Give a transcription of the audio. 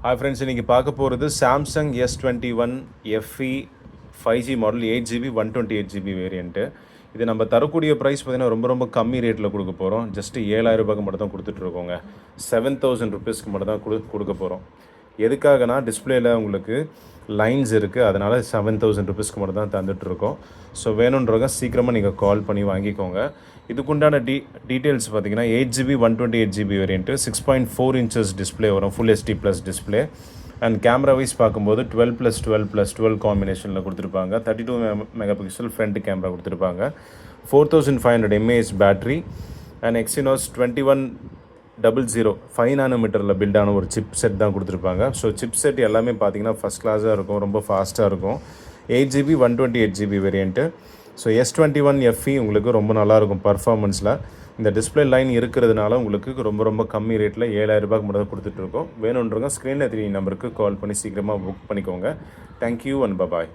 Hi friends, இன்றைக்கி பார்க்க போகிறது Samsung S21 FE 5G model 8GB 128GB variant. இது நம்ம தரக்கூடிய ப்ரைஸ் பார்த்திங்கன்னா ரொம்ப கம்மி ரேட்டில் கொடுக்க போகிறோம். ஜஸ்ட்டு 7000 ரூபாய்க்கு மட்டும் தான் கொடுத்துட்ருக்கோங்க. 7000 ருபீஸ்க்கு மட்டும் தான் கொடுக்க போகிறோம். எதுக்காகனா டிஸ்பிளேயில் உங்களுக்கு லைன்ஸ் இருக்குது, அதனால் 7000 ருபீஸ்க்கு மட்டும் தான் தந்துட்டுருக்கோம். ஸோ வேணுன்றவங்க சீக்கிரமாக நீங்கள் கால் பண்ணி வாங்கிக்கோங்க. இதுக்குண்டான டீட்டெயில்ஸ் பார்த்தீங்கன்னா 8GB 128GB variant, 6.4 inches display வரும், full HD plus display. And camera wise பார்க்கும்போது 12+12+12 காம்பினேஷனில் கொடுத்துருப்பாங்க. 32 மெகாபிக்சல் ஃப்ரண்ட் கேமரா கொடுத்துருப்பாங்க. 4500 mAh பேட்ரி அண்ட் Exynos 2100 5 நானோமீட்டரில் பில்டான ஒரு சிப் செட் தான் கொடுத்துருப்பாங்க. ஸோ சிப் செட் எல்லாமே பார்த்தீங்கன்னா ஃபஸ்ட் கிளாஸாக இருக்கும், ரொம்ப ஃபாஸ்ட்டாக இருக்கும். 8GB 128GB variant. So S21 FE உங்களுக்கு ரொம்ப நல்லாயிருக்கும் பர்ஃபார்மன்ஸில். இந்த டிஸ்பிளே லைன் இருக்கிறதுனால உங்களுக்கு ரொம்ப கம்மி ரேட்டில் 7000 ரூபாய்க்கு மட்டும் தான் கொடுத்துட்ருக்கோம். வேணுன்றவங்க ஸ்க்ரீனில் 3 நம்பருக்கு கால் பண்ணி சீக்கிரமாக புக் பண்ணிக்கோங்க. Thank you and bye bye.